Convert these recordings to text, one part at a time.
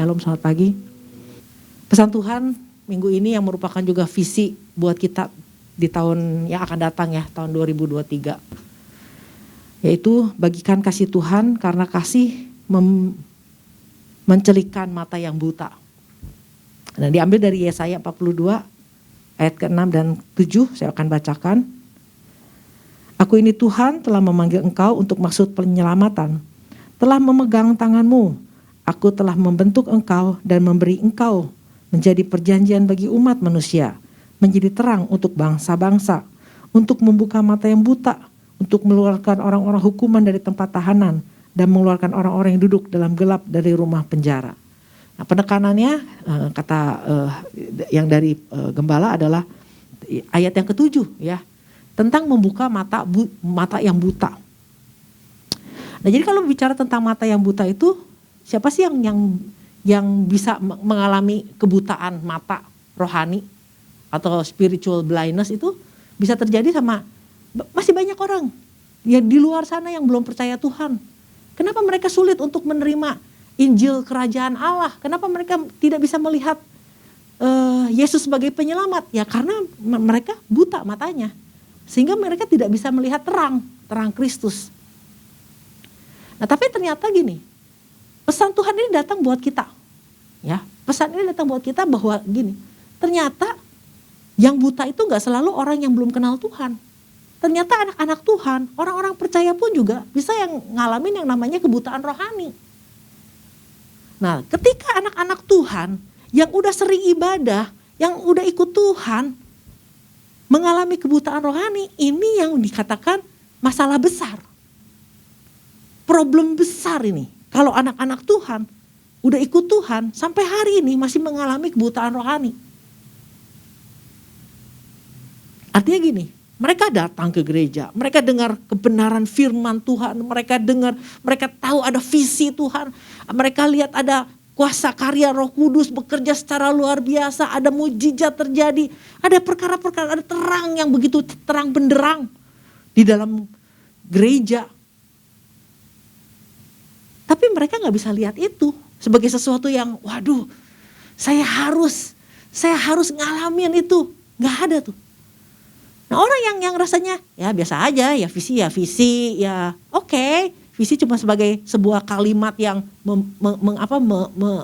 Shalom, selamat pagi. Pesan Tuhan minggu ini yang merupakan juga visi buat kita di tahun yang akan datang ya, tahun 2023. Yaitu bagikan kasih Tuhan karena kasih mencelikkan mata yang buta. Nah, diambil dari Yesaya 42 ayat ke-6 dan 7, saya akan bacakan. Aku ini Tuhan telah memanggil engkau untuk maksud penyelamatan, telah memegang tanganmu. Aku telah membentuk engkau dan memberi engkau menjadi perjanjian bagi umat manusia, menjadi terang untuk bangsa-bangsa, untuk membuka mata yang buta, untuk mengeluarkan orang-orang hukuman dari tempat tahanan, dan mengeluarkan orang-orang yang duduk dalam gelap dari rumah penjara. Nah, penekanannya kata yang dari gembala adalah ayat yang ke-7 ya, tentang membuka mata yang buta. Nah, jadi kalau bicara tentang mata yang buta itu, siapa sih yang bisa mengalami kebutaan mata rohani atau spiritual blindness? Itu bisa terjadi sama masih banyak orang ya di luar sana yang belum percaya Tuhan. Kenapa mereka sulit untuk menerima Injil kerajaan Allah? Kenapa mereka tidak bisa melihat Yesus sebagai penyelamat? Ya karena mereka buta matanya, sehingga mereka tidak bisa melihat terang Kristus. Nah, tapi ternyata gini, pesan Tuhan ini datang buat kita. Ya, pesan ini datang buat kita bahwa gini, ternyata yang buta itu gak selalu orang yang belum kenal Tuhan. Ternyata anak-anak Tuhan, orang-orang percaya pun juga bisa yang ngalamin yang namanya kebutaan rohani. Nah, ketika anak-anak Tuhan yang udah sering ibadah, yang udah ikut Tuhan, mengalami kebutaan rohani, ini yang dikatakan masalah besar. Problem besar ini. Kalau anak-anak Tuhan udah ikut Tuhan sampai hari ini masih mengalami kebutaan rohani. Artinya gini, mereka datang ke gereja, mereka dengar kebenaran firman Tuhan, mereka tahu ada visi Tuhan, mereka lihat ada kuasa karya Roh Kudus bekerja secara luar biasa, ada mujizat terjadi, ada perkara-perkara, ada terang yang begitu terang benderang di dalam gereja. Tapi mereka gak bisa lihat itu sebagai sesuatu yang waduh saya harus ngalamin itu. Gak ada tuh. Nah, orang yang rasanya ya biasa aja, ya visi ya oke. Visi cuma sebagai sebuah kalimat yang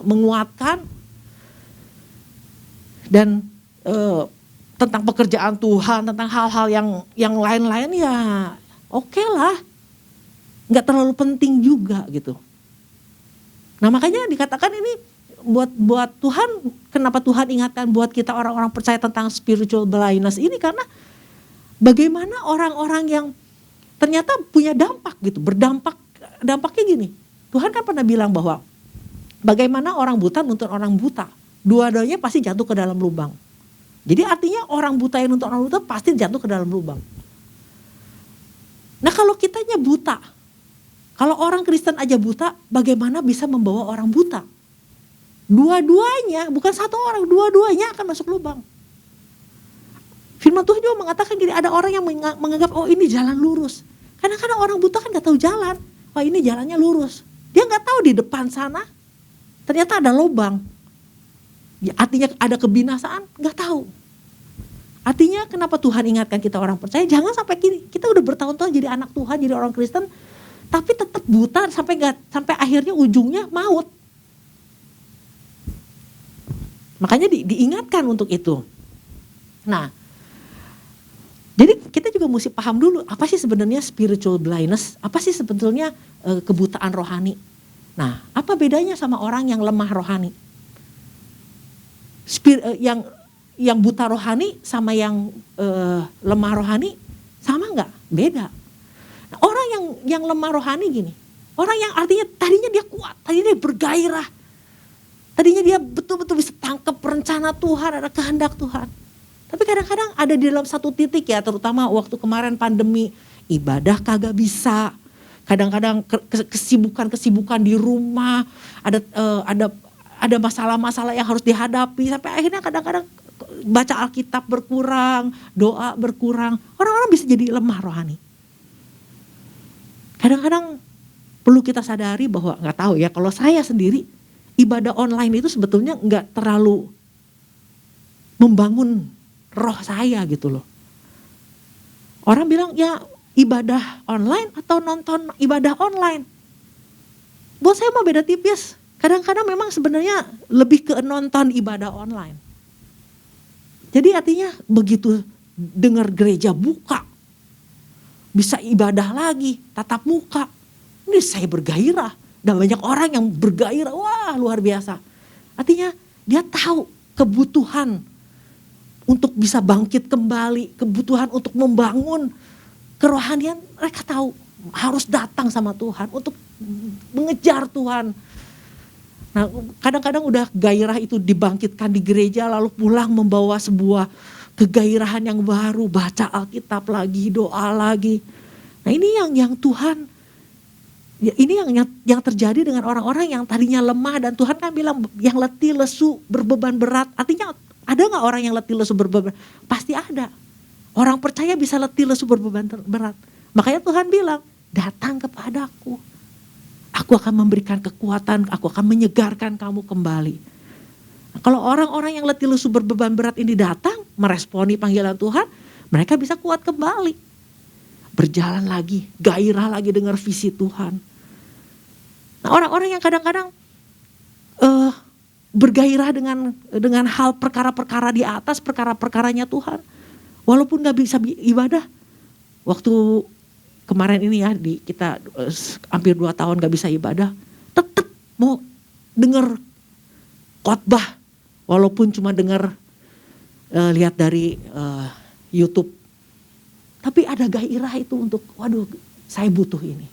menguatkan. Dan tentang pekerjaan Tuhan, tentang hal-hal yang lain-lain ya oke lah. Gak terlalu penting juga gitu. Nah, makanya dikatakan ini buat Tuhan, kenapa Tuhan ingatkan buat kita orang-orang percaya tentang spiritual blindness ini, karena bagaimana orang-orang yang ternyata punya dampak gitu, dampaknya gini. Tuhan kan pernah bilang bahwa bagaimana orang buta nuntun orang buta, dua-duanya pasti jatuh ke dalam lubang. Jadi artinya orang buta yang nuntun orang buta pasti jatuh ke dalam lubang. Nah, kalau kitanya buta, kalau orang Kristen aja buta, bagaimana bisa membawa orang buta? Dua-duanya, bukan satu orang, dua-duanya akan masuk lubang. Firman Tuhan juga mengatakan gini, ada orang yang menganggap oh ini jalan lurus. Kadang-kadang orang buta kan gak tahu jalan, oh ini jalannya lurus. Dia gak tahu di depan sana, ternyata ada lubang. Ya, artinya ada kebinasaan, gak tahu. Artinya kenapa Tuhan ingatkan kita orang percaya, jangan sampai gini, kita udah bertahun-tahun jadi anak Tuhan, jadi orang Kristen, tapi tetap buta sampai akhirnya ujungnya maut. Makanya diingatkan untuk itu. Nah, jadi kita juga mesti paham dulu apa sih sebenarnya spiritual blindness, apa sih sebetulnya kebutaan rohani. Nah, apa bedanya sama orang yang lemah rohani? Yang buta rohani sama yang lemah rohani sama nggak? Beda. Nah, orang yang lemah rohani gini, orang yang artinya tadinya dia kuat, tadinya dia bergairah, tadinya dia betul-betul bisa tangkap rencana Tuhan, ada kehendak Tuhan. Tapi kadang-kadang ada di dalam satu titik ya, terutama waktu kemarin pandemi, ibadah kagak bisa. Kadang-kadang kesibukan di rumah, ada masalah-masalah yang harus dihadapi, sampai akhirnya kadang-kadang baca Alkitab berkurang, doa berkurang. Orang-orang bisa jadi lemah rohani. Kadang-kadang perlu kita sadari bahwa nggak tahu ya, kalau saya sendiri ibadah online itu sebetulnya nggak terlalu membangun roh saya gitu loh. Orang bilang ya ibadah online atau nonton ibadah online. Buat saya mah beda tipis. Kadang-kadang memang sebenarnya lebih ke nonton ibadah online. Jadi artinya begitu dengar gereja buka, bisa ibadah lagi, tatap muka. Ini saya bergairah. Dan banyak orang yang bergairah, wah luar biasa. Artinya dia tahu kebutuhan untuk bisa bangkit kembali, kebutuhan untuk membangun kerohanian. Mereka tahu harus datang sama Tuhan untuk mengejar Tuhan. Nah kadang-kadang udah gairah itu dibangkitkan di gereja, lalu pulang membawa sebuah kegairahan yang baru, baca Alkitab lagi, doa lagi. Nah ini yang Tuhan, ini yang terjadi dengan orang-orang yang tadinya lemah, dan Tuhan kan bilang yang letih, lesu, berbeban berat. Artinya ada gak orang yang letih, lesu, berbeban berat? Pasti ada. Orang percaya bisa letih, lesu, berbeban berat. Makanya Tuhan bilang, datang kepadaku. Aku akan memberikan kekuatan, aku akan menyegarkan kamu kembali. Nah, kalau orang-orang yang letih, lesu, berbeban berat ini datang, meresponi panggilan Tuhan, mereka bisa kuat kembali. Berjalan lagi, gairah lagi dengar visi Tuhan. Nah orang-orang yang kadang-kadang bergairah dengan hal perkara-perkara di atas, perkara-perkaranya Tuhan. Walaupun gak bisa ibadah. Waktu kemarin ini ya, kita hampir 2 tahun gak bisa ibadah. Tetap mau dengar khotbah. Walaupun cuma dengar lihat dari YouTube. Tapi ada gairah itu untuk, waduh saya butuh ini.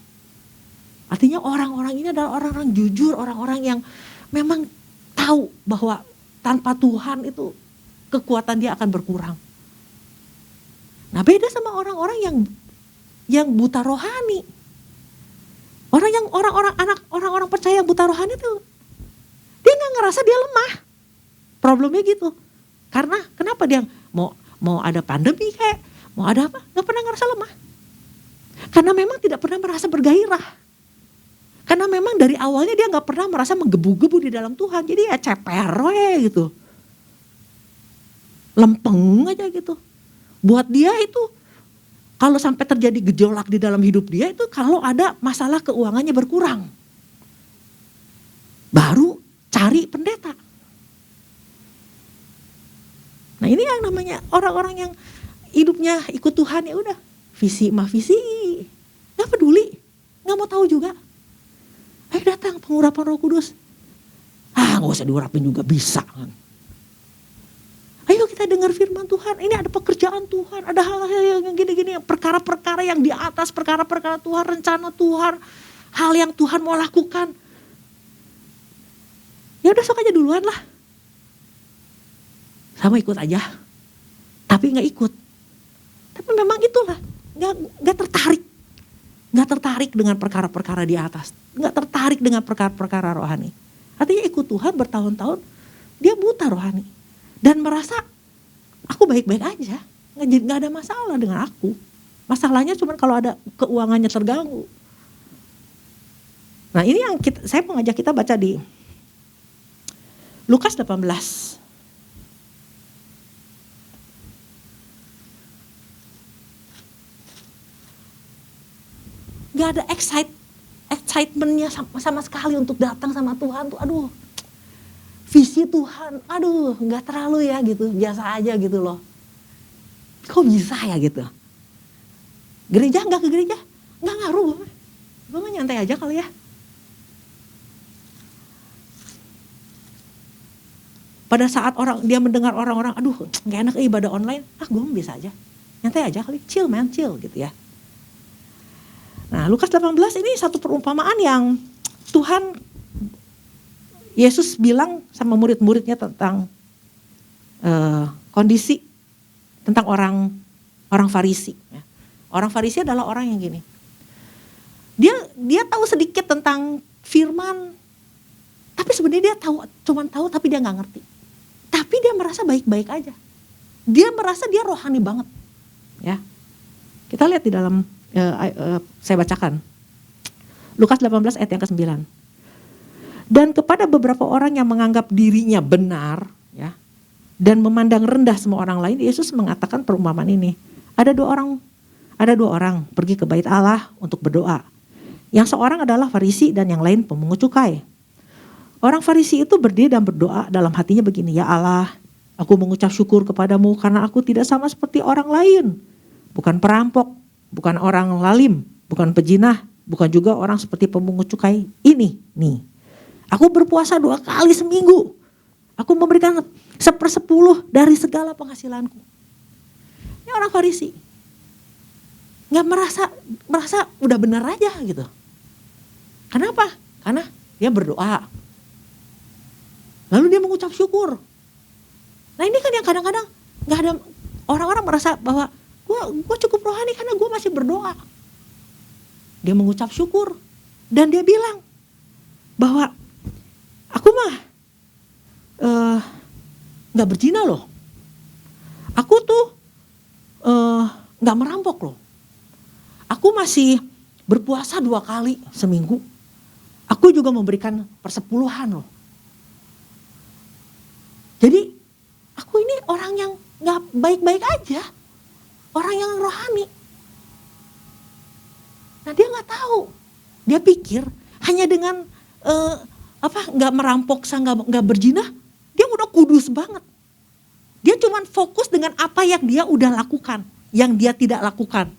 Artinya orang-orang ini adalah orang-orang jujur, orang-orang yang memang tahu bahwa tanpa Tuhan itu kekuatan dia akan berkurang. Nah beda sama orang-orang yang buta rohani. Orang-orang percaya yang buta rohani itu dia nggak ngerasa dia lemah. Problemnya gitu. Karena kenapa dia mau ada pandemi kayak mau ada apa, nggak pernah ngerasa lemah. Karena memang tidak pernah merasa bergairah. Karena memang dari awalnya dia gak pernah merasa menggebu-gebu di dalam Tuhan. Jadi ya ceper gitu. Lempeng aja gitu. Buat dia itu kalau sampai terjadi gejolak di dalam hidup dia itu kalau ada masalah keuangannya berkurang. Baru cari pendeta. Nah ini yang namanya orang-orang yang hidupnya ikut Tuhan, ya udah visi mah visi. Gak peduli, gak mau tahu juga. Ayo datang pengurapan Roh Kudus. Gak usah diurapin juga bisa kan. Ayo kita dengar firman Tuhan. Ini ada pekerjaan Tuhan. Ada hal-hal yang gini-gini. Perkara-perkara yang di atas. Perkara-perkara Tuhan. Rencana Tuhan. Hal yang Tuhan mau lakukan. Ya udah sok aja duluan lah. Sama ikut aja. Tapi gak ikut. Tapi memang itulah. Gak tertarik. Gak tertarik dengan perkara-perkara di atas. Gak tertarik dengan perkara-perkara rohani. Artinya ikut Tuhan bertahun-tahun, dia buta rohani. Dan merasa, aku baik-baik aja. Gak ada masalah dengan aku. Masalahnya cuma kalau ada keuangannya terganggu. Nah ini yang saya mengajak kita baca di Lukas 18. Gak ada excitementnya sama sekali untuk datang sama Tuhan tuh, aduh visi Tuhan, aduh gak terlalu ya gitu, biasa aja gitu loh. Kok bisa ya gitu. Gereja gak ke gereja, gak ngaruh, gue mah nyantai aja kali ya. Pada saat dia mendengar orang-orang, aduh gak enak ibadah online, gue mah bisa aja, nyantai aja kali, chill gitu ya. Nah Lukas 18 ini satu perumpamaan yang Tuhan Yesus bilang sama murid-muridnya tentang kondisi, tentang orang Farisi. Orang Farisi adalah orang yang gini. Dia tahu sedikit tentang firman, tapi sebenarnya dia cuman tahu tapi dia nggak ngerti. Tapi dia merasa baik-baik aja. Dia merasa dia rohani banget. Ya, kita lihat di dalam. Saya bacakan Lukas 18 ayat yang ke-9. Dan kepada beberapa orang yang menganggap dirinya benar, ya, dan memandang rendah semua orang lain, Yesus mengatakan perumpamaan ini. Ada dua orang pergi ke bait Allah untuk berdoa. Yang seorang adalah Farisi dan yang lain pemungut cukai. Orang Farisi itu berdiri dan berdoa dalam hatinya begini, ya Allah, aku mengucap syukur kepadamu karena aku tidak sama seperti orang lain. Bukan perampok, bukan orang lalim, bukan pejinah, bukan juga orang seperti pemungut cukai. Ini, nih. Aku berpuasa 2 kali seminggu. Aku memberikan 1/10 dari segala penghasilanku. Ini orang Farisi. Gak merasa udah benar aja gitu. Kenapa? Karena dia berdoa. Lalu dia mengucap syukur. Nah ini kan yang kadang-kadang gak ada orang-orang merasa bahwa gue cukup rohani karena gue masih berdoa. Dia mengucap syukur. Dan dia bilang bahwa aku mah gak berzina loh. Aku tuh gak merampok loh. Aku masih berpuasa 2 kali seminggu. Aku juga memberikan persepuluhan loh. Jadi aku ini orang yang gak baik-baik aja. Orang yang rohani. Nah dia gak tahu. Dia pikir hanya dengan gak merampok, gak berzina, dia udah kudus banget. Dia cuma fokus dengan apa yang dia udah lakukan, yang dia tidak lakukan.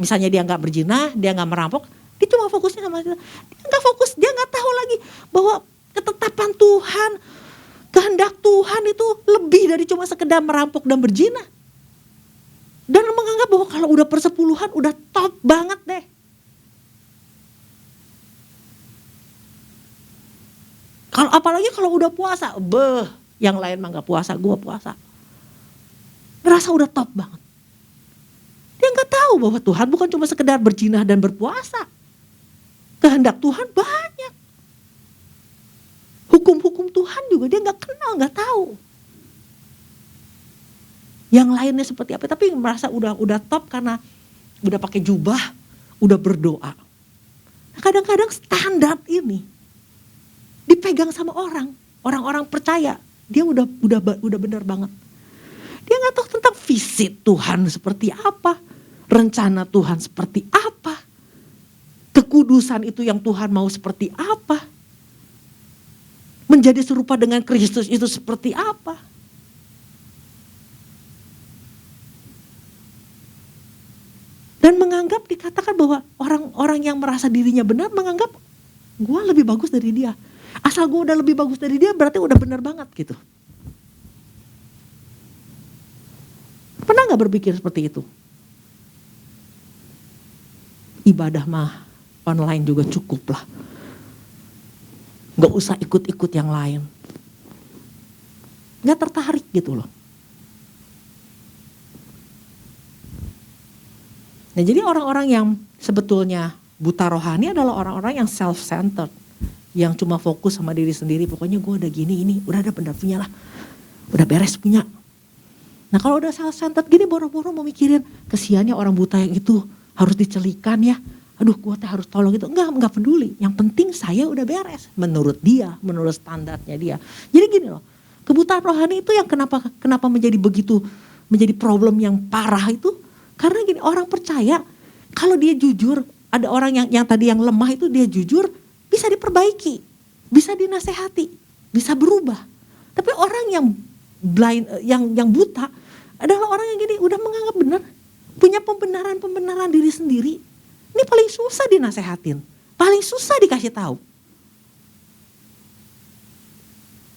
Misalnya dia gak berzina, dia gak merampok, dia cuma fokusnya sama dia. Dia gak fokus, dia gak tahu lagi bahwa ketetapan Tuhan, kehendak Tuhan itu lebih dari cuma sekedar merampok dan berzina. Dan menganggap bahwa kalau udah persepuluhan udah top banget deh. Kalau apalagi kalau udah puasa, yang lain mah gak puasa, gue puasa. Ngerasa udah top banget. Dia gak tahu bahwa Tuhan bukan cuma sekedar berzina dan berpuasa. Kehendak Tuhan banyak. Hukum-hukum Tuhan juga dia gak kenal, gak tahu. Yang lainnya seperti apa, tapi merasa udah top karena udah pakai jubah, udah berdoa. Nah, kadang-kadang standar ini dipegang sama orang-orang percaya. Dia udah benar banget. Dia nggak tahu tentang visi Tuhan seperti apa, rencana Tuhan seperti apa, kekudusan itu yang Tuhan mau seperti apa, menjadi serupa dengan Kristus itu seperti apa. Dan menganggap, dikatakan bahwa orang-orang yang merasa dirinya benar menganggap gue lebih bagus dari dia. Asal gue udah lebih bagus dari dia berarti udah benar banget gitu. Pernah gak berpikir seperti itu? Ibadah mah online juga cukup lah. Gak usah ikut-ikut yang lain. Gak tertarik gitu loh. Nah jadi orang-orang yang sebetulnya buta rohani adalah orang-orang yang self-centered. Yang cuma fokus sama diri sendiri, pokoknya gue udah gini, ini udah ada benar punya lah. Udah beres punya. Nah kalau udah self-centered gini boro-boro mau mikirin kesiannya orang buta yang itu harus dicelikan ya. Aduh gue harus tolong itu. Enggak peduli. Yang penting saya udah beres. Menurut dia, menurut standarnya dia. Jadi gini loh, kebutaan rohani itu yang kenapa menjadi begitu, menjadi problem yang parah itu. Karena gini, orang percaya kalau dia jujur, ada orang yang tadi yang lemah itu dia jujur, bisa diperbaiki, bisa dinasehati, bisa berubah. Tapi orang yang blind, yang buta adalah orang yang gini udah menganggap benar, punya pembenaran diri sendiri. Ini paling susah dinasehatin, paling susah dikasih tahu.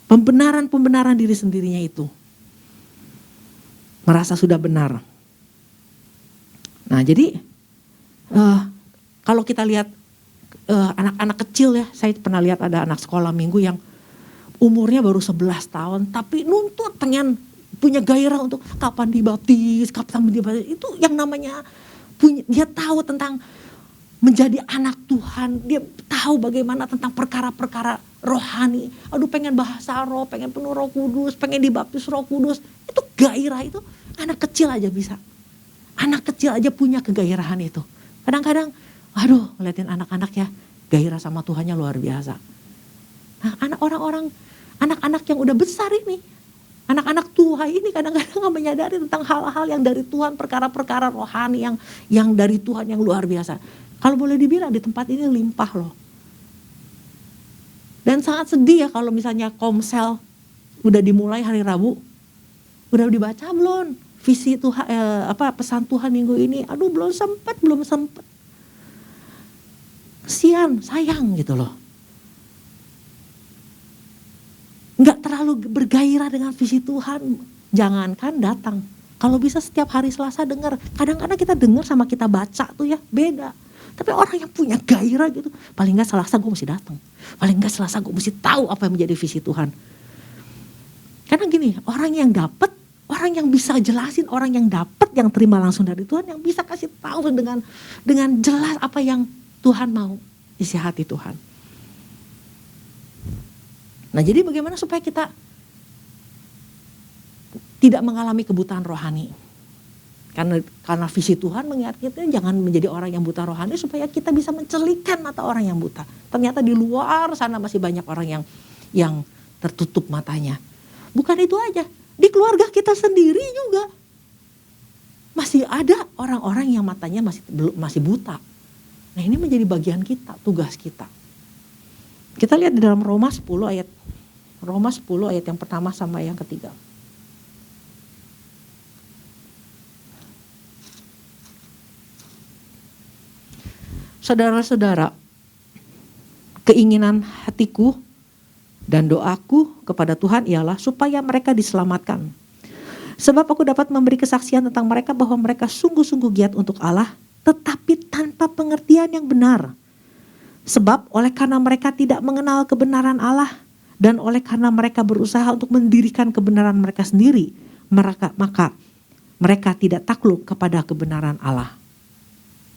Pembenaran diri sendirinya itu merasa sudah benar. Nah jadi kalau kita lihat anak-anak kecil ya, saya pernah lihat ada anak sekolah minggu yang umurnya baru 11 tahun tapi nuntut pengen punya gairah untuk kapan dibaptis, itu yang namanya dia tahu tentang menjadi anak Tuhan, dia tahu bagaimana tentang perkara-perkara rohani. Aduh pengen bahasa roh, pengen penuh Roh Kudus, pengen dibaptis Roh Kudus. Itu gairah itu anak kecil aja bisa. Anak kecil aja punya kegairahan itu. Kadang-kadang aduh ngeliatin anak-anak ya gairah sama Tuhannya luar biasa. Nah, anak-anak yang udah besar ini, anak-anak tua ini kadang-kadang nggak menyadari tentang hal-hal yang dari Tuhan, perkara-perkara rohani yang dari Tuhan yang luar biasa. Kalau boleh dibilang di tempat ini limpah loh. Dan sangat sedih ya kalau misalnya komsel udah dimulai hari Rabu, udah dibaca belum visi Tuhan, pesan Tuhan minggu ini? Aduh belum sempat. Kesian, sayang gitu loh. Nggak terlalu bergairah dengan visi Tuhan. Jangankan datang, kalau bisa setiap hari Selasa dengar. Kadang-kadang kita dengar sama kita baca tuh ya beda. Tapi orang yang punya gairah gitu, paling nggak Selasa gue mesti datang. Paling nggak Selasa gue mesti tahu apa yang menjadi visi Tuhan. Karena gini, orang yang dapat, orang yang bisa jelasin, orang yang dapat, yang terima langsung dari Tuhan, yang bisa kasih tahu dengan jelas apa yang Tuhan mau, isi hati Tuhan. Nah jadi bagaimana supaya kita tidak mengalami kebutaan rohani? Karena visi Tuhan mengingat kita jangan menjadi orang yang buta rohani, supaya kita bisa mencelikan mata orang yang buta. Ternyata di luar sana masih banyak orang yang tertutup matanya. Bukan itu aja, di keluarga kita sendiri juga masih ada orang-orang yang matanya masih buta. Nah ini menjadi bagian kita, tugas kita. Kita lihat di dalam Roma 10 ayat yang pertama sama yang ketiga. Saudara-saudara, keinginan hatiku dan doaku kepada Tuhan ialah supaya mereka diselamatkan. Sebab aku dapat memberi kesaksian tentang mereka bahwa mereka sungguh-sungguh giat untuk Allah, tetapi tanpa pengertian yang benar. Sebab oleh karena mereka tidak mengenal kebenaran Allah, dan oleh karena mereka berusaha untuk mendirikan kebenaran mereka sendiri, maka mereka tidak takluk kepada kebenaran Allah.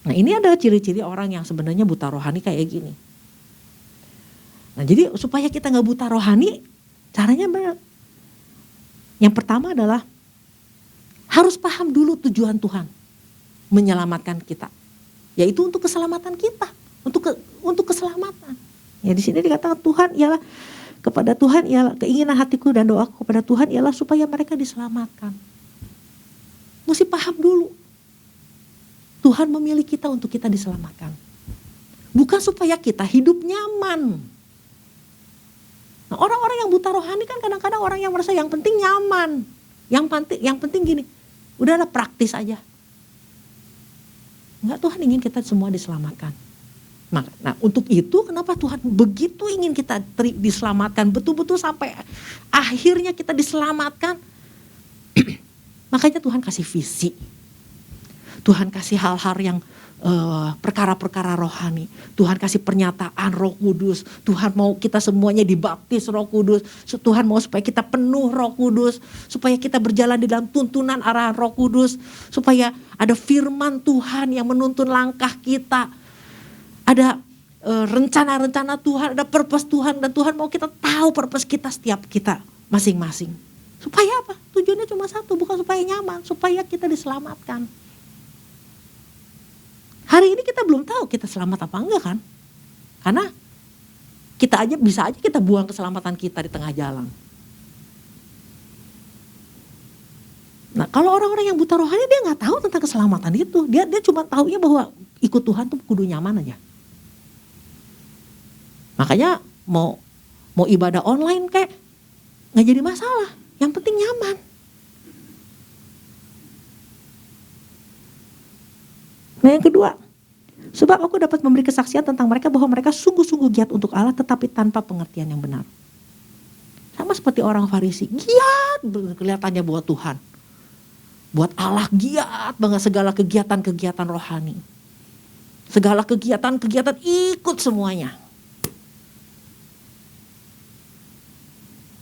Nah ini adalah ciri-ciri orang yang sebenarnya buta rohani kayak gini. Nah jadi supaya kita gak buta rohani, caranya benar. Yang pertama adalah harus paham dulu tujuan Tuhan menyelamatkan kita, yaitu untuk keselamatan kita, untuk keselamatan. Ya di sini dikatakan kepada Tuhan ialah keinginan hatiku dan doaku kepada Tuhan ialah supaya mereka diselamatkan. Mesti paham dulu. Tuhan memilih kita untuk kita diselamatkan. Bukan supaya kita hidup nyaman. Nah, orang-orang yang buta rohani kan kadang-kadang orang yang merasa yang penting nyaman. Yang penting gini, udahlah praktis aja. Enggak, Tuhan ingin kita semua diselamatkan. Nah untuk itu kenapa Tuhan begitu ingin kita diselamatkan, betul-betul sampai akhirnya kita diselamatkan. Makanya Tuhan kasih visi. Tuhan kasih hal-hal yang perkara-perkara rohani. Tuhan kasih pernyataan Roh Kudus. Tuhan mau kita semuanya dibaptis Roh Kudus. Tuhan mau supaya kita penuh Roh Kudus. Supaya kita berjalan di dalam tuntunan arah Roh Kudus. Supaya ada firman Tuhan yang menuntun langkah kita. Ada rencana-rencana Tuhan, ada purpose Tuhan. Dan Tuhan mau kita tahu purpose kita setiap kita masing-masing. Supaya apa? Tujuannya cuma satu, bukan supaya nyaman. Supaya kita diselamatkan. Hari ini kita belum tahu kita selamat apa enggak kan? Karena bisa aja kita buang keselamatan kita di tengah jalan. Nah kalau orang-orang yang buta rohani dia nggak tahu tentang keselamatan itu. Dia cuma taunya bahwa ikut Tuhan tuh kudu nyaman aja. Makanya mau ibadah online kayak nggak jadi masalah. Yang penting nyaman. Nah yang kedua, sebab aku dapat memberi kesaksian tentang mereka bahwa mereka sungguh-sungguh giat untuk Allah tetapi tanpa pengertian yang benar. Sama seperti orang Farisi, giat kelihatannya buat Tuhan. Buat Allah giat banget segala kegiatan-kegiatan rohani. Segala kegiatan-kegiatan ikut semuanya.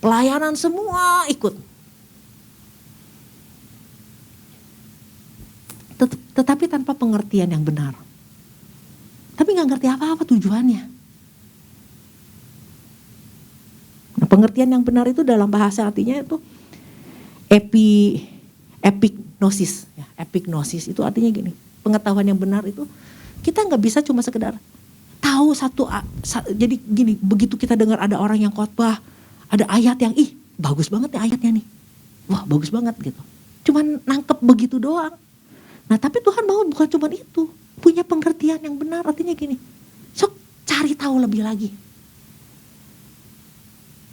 Pelayanan semua ikut. Tetapi tanpa pengertian yang benar. Tapi gak ngerti apa-apa tujuannya. Nah, pengertian yang benar itu dalam bahasa artinya itu epignosis. Ya, epignosis itu artinya gini, pengetahuan yang benar itu kita gak bisa cuma sekedar tahu jadi gini, begitu kita dengar ada orang yang khotbah, ada ayat yang bagus banget nih ayatnya nih. Wah, bagus banget gitu. Cuman nangkep begitu doang. Nah, tapi Tuhan mau bukan cuman itu, punya pengertian yang benar. Artinya gini, sok cari tahu lebih lagi.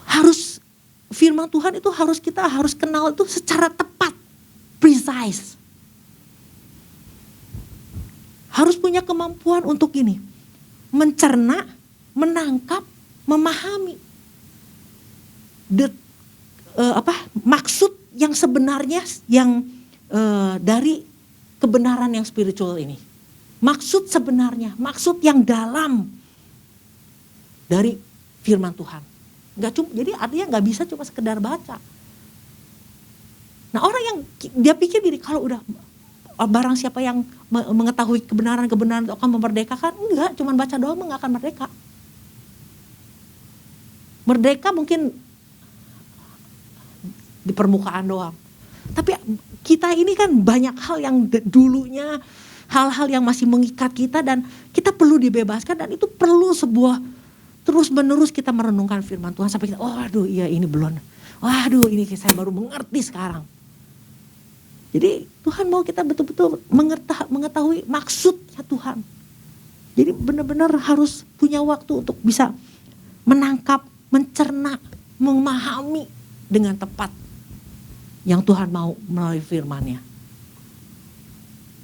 Harus firman Tuhan itu kita harus kenal itu secara tepat, precise. Harus punya kemampuan untuk ini, mencerna, menangkap, memahami maksud yang sebenarnya yang dari kebenaran yang spiritual ini. Maksud sebenarnya, maksud yang dalam dari firman Tuhan. Jadi artinya nggak bisa cuma sekedar baca. Nah, orang yang dia pikir gini, kalau udah barang siapa yang mengetahui kebenaran-kebenaran itu akan memerdekakan, enggak, cuma baca doang nggak akan merdeka. Merdeka mungkin di permukaan doang. Tapi kita ini kan banyak hal yang dulunya, hal-hal yang masih mengikat kita dan kita perlu dibebaskan, dan itu perlu sebuah terus menerus kita merenungkan firman Tuhan sampai kita, waduh iya ini belum, waduh ini saya baru mengerti sekarang. Jadi Tuhan mau kita betul-betul mengetahui maksudnya Tuhan. Jadi benar-benar harus punya waktu untuk bisa menangkap, mencerna, memahami dengan tepat yang Tuhan mau melalui firman-Nya.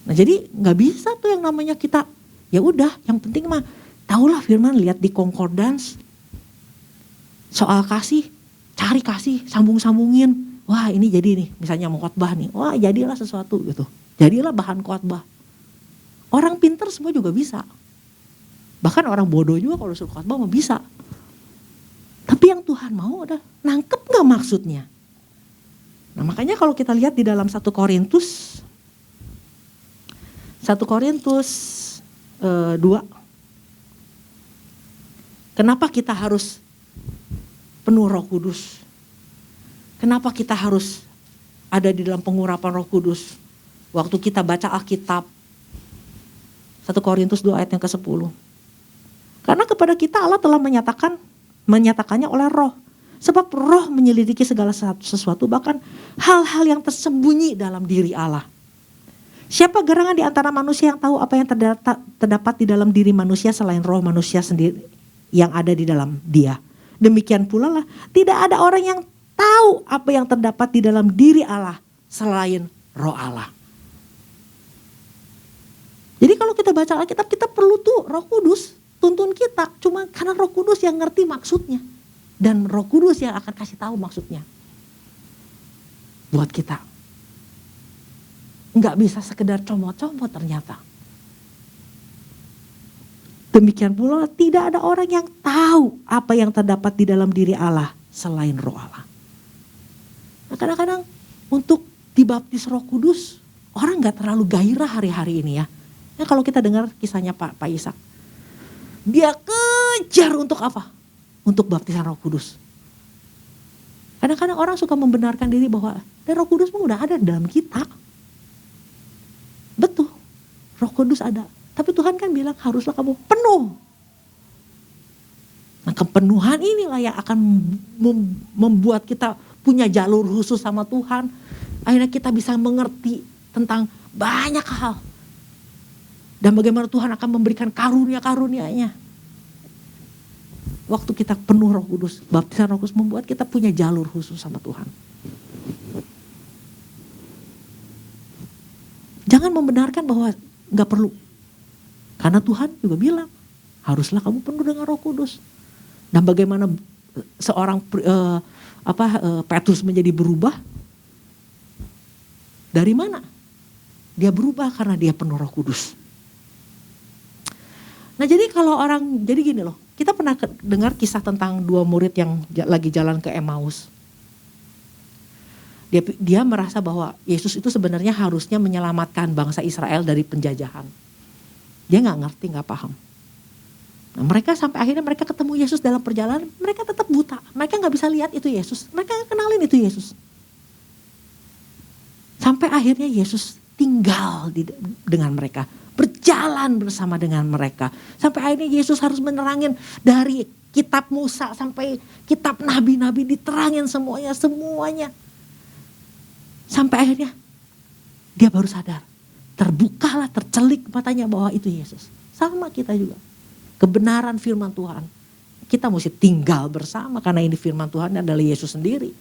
Nah, jadi nggak bisa tuh yang namanya kita, ya udah, yang penting mah tahulah firman, lihat di concordance soal kasih, cari kasih, sambung-sambungin. Wah, ini jadi nih, misalnya mau khotbah nih, wah jadilah sesuatu gitu, jadilah bahan khotbah. Orang pintar semua juga bisa, bahkan orang bodoh juga kalau suruh khotbah mau bisa. Tapi yang Tuhan mau udah nangkep nggak maksudnya. Nah, makanya kalau kita lihat di dalam 1 Korintus 2, kenapa kita harus penuh Roh Kudus? Kenapa kita harus ada di dalam pengurapan Roh Kudus? Waktu kita baca Alkitab, 1 Korintus 2 ayat yang ke-10. Karena kepada kita Allah telah menyatakannya oleh Roh. Sebab Roh menyelidiki segala sesuatu, bahkan hal-hal yang tersembunyi dalam diri Allah. Siapa gerangan di antara manusia yang tahu apa yang terdapat di dalam diri manusia selain roh manusia sendiri yang ada di dalam dia? Demikian pula lah, tidak ada orang yang tahu apa yang terdapat di dalam diri Allah selain roh Allah. Jadi kalau kita baca Alkitab, kita perlu tuh Roh Kudus tuntun kita. Cuma karena Roh Kudus yang ngerti maksudnya. Dan Roh Kudus yang akan kasih tahu maksudnya buat kita. Nggak bisa sekedar comot-comot ternyata. Demikian pula tidak ada orang yang tahu apa yang terdapat di dalam diri Allah selain roh Allah. Nah, kadang-kadang untuk dibaptis Roh Kudus, orang nggak terlalu gairah hari-hari ini ya. Nah, kalau kita dengar kisahnya Pak Ishak, dia kejar untuk apa? Untuk baptisan Roh Kudus. Kadang-kadang orang suka membenarkan diri bahwa Roh Kudus pun udah ada dalam kita. Betul, Roh Kudus ada. Tapi Tuhan kan bilang haruslah kamu penuh. Nah, kepenuhan inilah yang akan membuat kita punya jalur khusus sama Tuhan. Akhirnya kita bisa mengerti tentang banyak hal. Dan bagaimana Tuhan akan memberikan karunia-karunia-Nya. Waktu kita penuh Roh Kudus, baptisan Roh Kudus membuat kita punya jalur khusus sama Tuhan. Jangan membenarkan bahwa gak perlu. Karena Tuhan juga bilang, haruslah kamu penuh dengan Roh Kudus. Dan bagaimana seorang Petrus menjadi berubah? Dari mana? Dia berubah karena dia penuh Roh Kudus. Nah, jadi kalau jadi gini loh, kita pernah dengar kisah tentang 2 murid yang lagi jalan ke Emmaus. Dia merasa bahwa Yesus itu sebenarnya harusnya menyelamatkan bangsa Israel dari penjajahan. Dia gak ngerti, gak paham. Nah, sampai akhirnya mereka ketemu Yesus dalam perjalanan, mereka tetap buta. Mereka gak bisa lihat itu Yesus, mereka gak kenalin itu Yesus. Sampai akhirnya Yesus tinggal dengan mereka, berjalan bersama dengan mereka. Sampai akhirnya Yesus harus menerangin dari kitab Musa sampai kitab nabi-nabi, diterangin semuanya. Sampai akhirnya dia baru sadar. Terbukalah, tercelik matanya bahwa itu Yesus. Sama kita juga. Kebenaran firman Tuhan. Kita mesti tinggal bersama karena ini firman Tuhan adalah Yesus sendiri.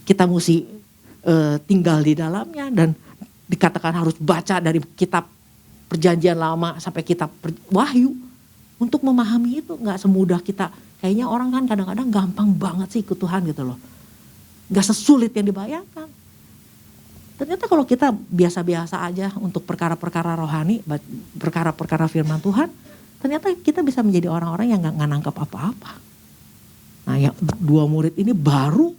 Kita mesti tinggal di dalamnya dan dikatakan harus baca dari kitab perjanjian lama sampai kitab Wahyu untuk memahami itu. Nggak semudah kita, kayaknya orang kan kadang-kadang gampang banget sih ikut Tuhan gitu loh. Nggak sesulit yang dibayangkan. Ternyata kalau kita biasa-biasa aja untuk perkara-perkara rohani, perkara-perkara firman Tuhan, ternyata kita bisa menjadi orang-orang yang nggak nangkap apa-apa. Nah, yang dua murid ini baru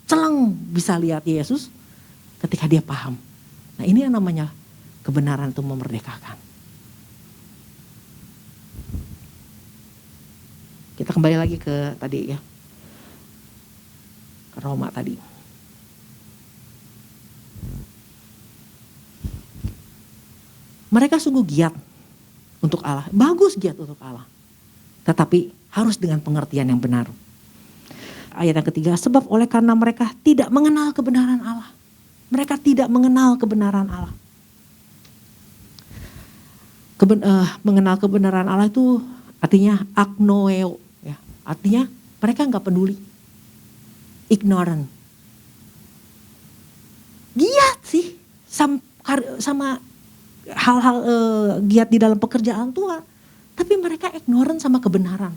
celeng bisa lihat Yesus ketika dia paham. Nah, ini yang namanya kebenaran itu memerdekakan. Kita kembali lagi ke tadi ya, ke Roma tadi. Mereka sungguh giat untuk Allah, bagus giat untuk Allah. Tetapi harus dengan pengertian yang benar. Ayat yang ketiga, sebab oleh karena mereka tidak mengenal kebenaran Allah. Mereka tidak mengenal kebenaran Allah. Mengenal kebenaran Allah itu artinya agnoeo. Ya. Artinya mereka gak peduli. Ignorant. Giat sih sama hal-hal giat di dalam pekerjaan Tuhan, tapi mereka ignorant sama kebenaran.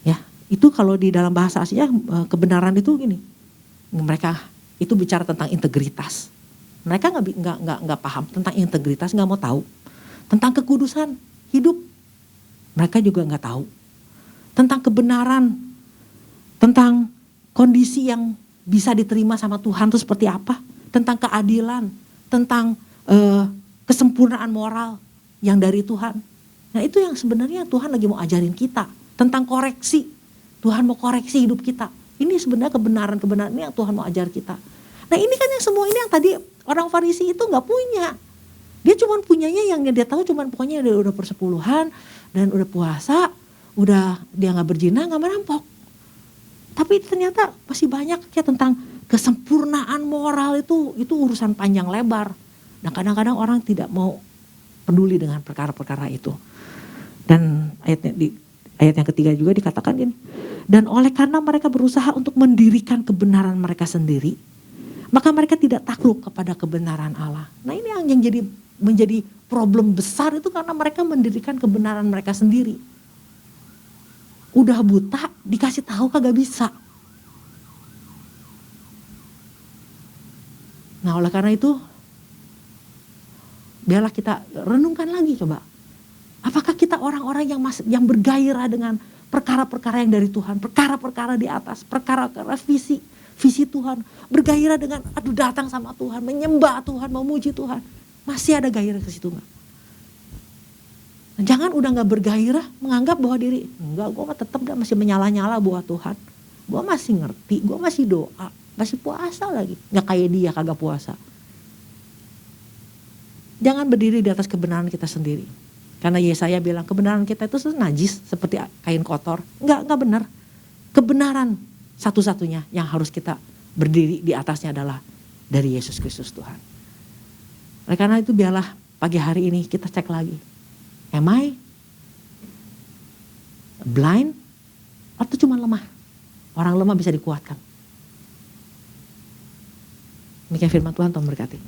Ya, itu kalau di dalam bahasa aslinya kebenaran itu gini, mereka itu bicara tentang integritas. Mereka nggak paham tentang integritas, nggak mau tahu tentang kekudusan hidup. Mereka juga nggak tahu tentang kebenaran, tentang kondisi yang bisa diterima sama Tuhan itu seperti apa, tentang keadilan, tentang kesempurnaan moral yang dari Tuhan. Nah, itu yang sebenarnya Tuhan lagi mau ajarin kita. Tentang koreksi. Tuhan mau koreksi hidup kita. Ini sebenarnya kebenaran-kebenaran ini yang Tuhan mau ajar kita. Nah, ini kan yang semua ini yang tadi orang Farisi itu gak punya. Dia cuma punyanya yang dia tahu cuma pokoknya udah persepuluhan dan udah puasa, udah dia gak berzina, gak merampok. Tapi ternyata masih banyak ya tentang kesempurnaan moral itu urusan panjang lebar. Nah, kadang-kadang orang tidak mau peduli dengan perkara-perkara itu. Dan ayat yang ketiga juga dikatakan gini. Dan oleh karena mereka berusaha untuk mendirikan kebenaran mereka sendiri, maka mereka tidak takluk kepada kebenaran Allah. Nah, ini yang menjadi problem besar itu karena mereka mendirikan kebenaran mereka sendiri. Udah buta, dikasih tahu kagak bisa. Nah, oleh karena itu biarlah kita renungkan lagi coba. Apakah kita orang-orang yang bergairah dengan perkara-perkara yang dari Tuhan, perkara-perkara di atas, perkara-perkara visi Tuhan, bergairah dengan datang sama Tuhan, menyembah Tuhan, memuji Tuhan. Masih ada gairah ke situ enggak? Jangan udah enggak bergairah menganggap bahwa diri, enggak, gue tetap masih menyala-nyala buat Tuhan. Gue masih ngerti, gue masih doa, masih puasa lagi. Enggak kayak dia kagak puasa. Jangan berdiri di atas kebenaran kita sendiri. Karena Yesaya bilang kebenaran kita itu najis seperti kain kotor. Enggak benar. Kebenaran satu-satunya yang harus kita berdiri di atasnya adalah dari Yesus Kristus Tuhan. Oleh karena itu biarlah pagi hari ini kita cek lagi. Am I blind atau cuma lemah? Orang lemah bisa dikuatkan. Demikian firman Tuhan, Tuhan berkati.